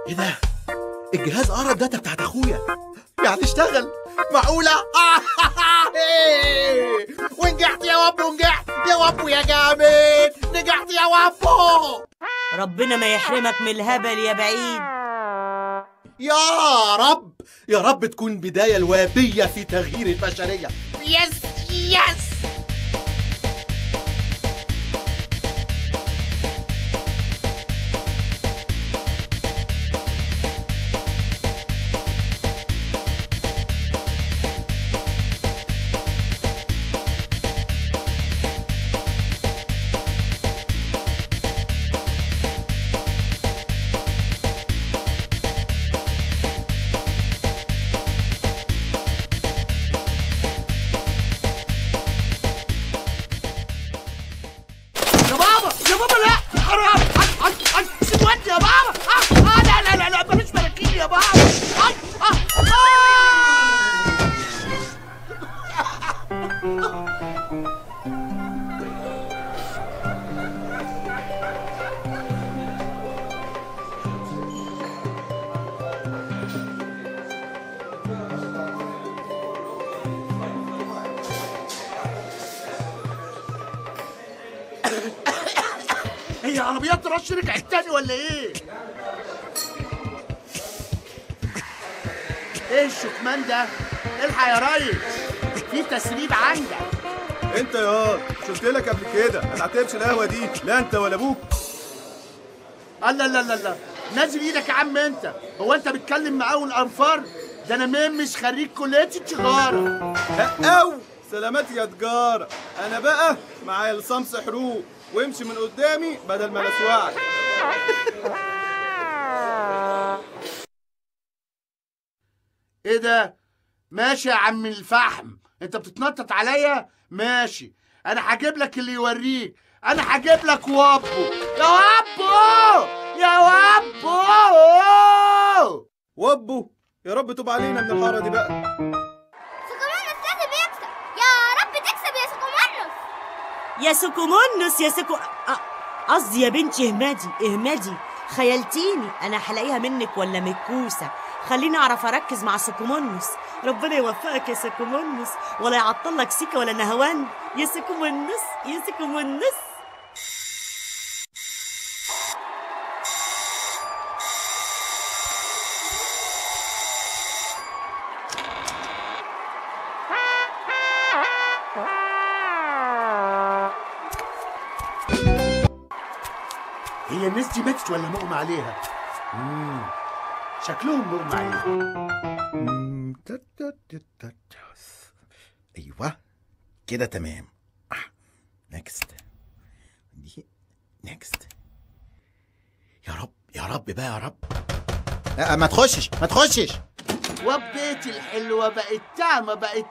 ايه ده؟ الجهاز قرا الداتا بتاعت اخويا، يعني اشتغل. معقولة؟ ونجحت يا وابو، نجحت يا وابو يا جامد، نجحت يا وابو. ربنا ما يحرمك من الهبل يا بعيد. يا رب يا رب تكون بداية الوابية في تغيير البشرية. يس يس. هي عربيات رش رجعت تاني ولا ايه؟ ايه الشكمان ده؟ الحق يا ريس، في تسريب عندك. انت يا شفت لك قبل كده ما تعتبش القهوه دي، لا انت ولا ابوك. الله لا لا لا، نازل ايدك يا عم انت. هو انت بتكلم معاه الانفار؟ ده انا مش خريج كليه التجاره. او سلامات يا تجاره، انا بقى معايا لصمص حروق، وامشي من قدامي بدل ما اسوعك. ايه ده؟ ماشي يا عم الفحم، انت بتتنطط عليا؟ ماشي، انا هجيب لك اللي يوريك، انا هجيب لك وابو. يا وابو يا وابو. وابو يا رب توب علينا من الحاره دي بقى. سوكومونس لازم يكسب، يا رب تكسب يا سوكومونس. يا سوكومونس يا سوكو قصدي يا بنتي اهمدي خيلتيني. انا هلاقيها منك ولا مكوسه؟ خليني اعرف اركز مع سوكومونس. ربنا يوفقك يا سوكومونس، ولا يعطل لك سيكه ولا نهوان يا سوكومونس يا سوكومونس. هي الناس دي ماتت ولا مغمى عليها؟ شكلهم مغمى عليها. ايوه كده تمام. نكست دي نكست. يا رب يا رب بقى يا رب. لا ما تخشش ما تخشش. وبيتي الحلوة بقت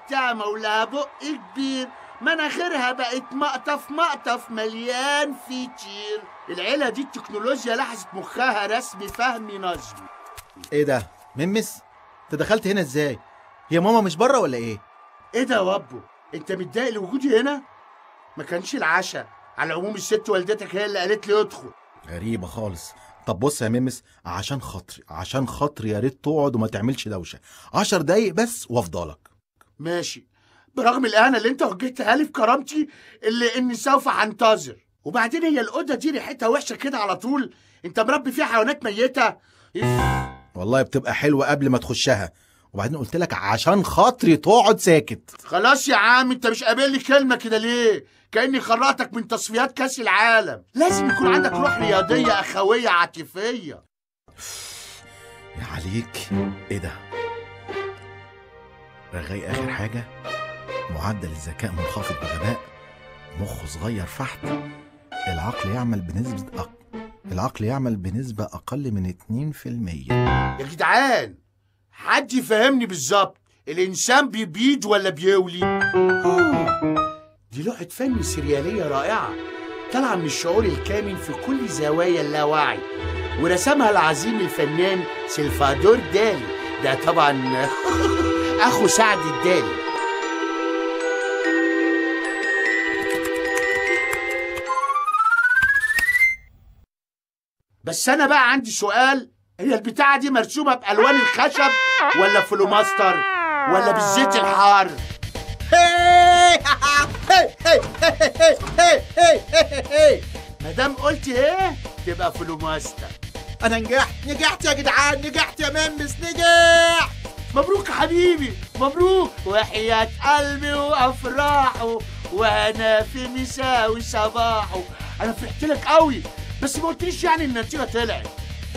تعمة ولها بق كبير، مناخيرها بقت مقطف مليان فيتشير. العيلة دي التكنولوجيا لحست مخها رسم فهمي نظمي. ايه ده ممس؟ انت دخلت هنا ازاي؟ هي ماما مش بره ولا ايه؟ ايه ده يا وابو؟ انت متضايق لوجودي هنا؟ ما كانش العشاء، على العموم الست والدتك هي اللي قالت لي ادخل. غريبة خالص. طب بص يا ممس، عشان خاطري يا ريت تقعد وما تعملش دوشة 10 دقايق بس وافضلك. ماشي، برغم الإهانة اللي انت وجهتها لي في كرامتي اللي اني سوف هنتظر. وبعدين هي الأوضة دي ريحتها وحشة كده على طول، انت مربي فيها حيوانات ميتة. والله بتبقى حلوة قبل ما تخشها، وبعدين قلت لك عشان خاطري تقعد ساكت. خلاص يا عم، انت مش قابل لي كلمة كده ليه؟ كأني خرجتك من تصفيات كأس العالم. لازم يكون عندك روح رياضية أخوية عاطفية. يا عليك. ايه ده؟ رغاي اخر حاجة، معدل الذكاء منخفض بغباء، مخه صغير فحت، العقل يعمل بنسبة أقل من 2%. يا جدعان، حد يفهمني بالظبط، الإنسان بيبيض ولا بيولي؟ دي لوحة فن سريالية رائعة، طالعة من الشعور الكامن في كل زوايا اللاوعي، ورسمها العظيم الفنان سلفادور دالي، ده طبعا أخو سعد الدالي. بس انا بقى عندي سؤال، هي البتاعه دي مرسومه بالوان الخشب ولا فلوماستر ولا بالزيت الحار؟ مادام قلت ايه تبقى فلوماستر. انا نجحت يا جدعان، نجحت يا ممس، نجحت. مبروك يا حبيبي، مبروك، وحياة قلبي وافراحه وانا في مساء وصباحه. انا فرحت لك قوي، بس ما قلتليش يعني النتيجه طلعت.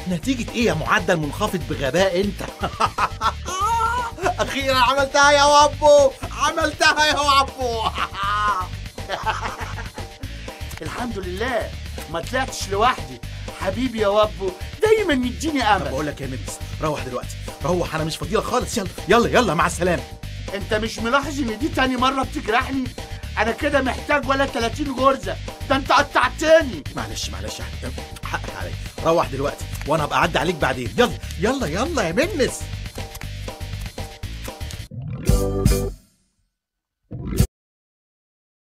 نتيجة ايه يا معدل منخفض بغباء انت؟ اخيرا عملتها يا وابو، عملتها يا وابو. الحمد لله ما طلعتش لوحدي. حبيبي يا وابو دايما مديني طب امل. بقول لك يا ممس، روح دلوقتي، روح، انا مش فاضيلك خالص. يلا يلا يلا، مع السلامة. انت مش ملاحظ ان دي تاني مره بتجرحني؟ انا كده محتاج ولا 30 غرزه، ده انت قطعتني. معلش معلش يا حبيبي، حقك عليا. روح دلوقتي وانا هبقى اعدي عليك بعدين. يلا يلا يلا يا ممس.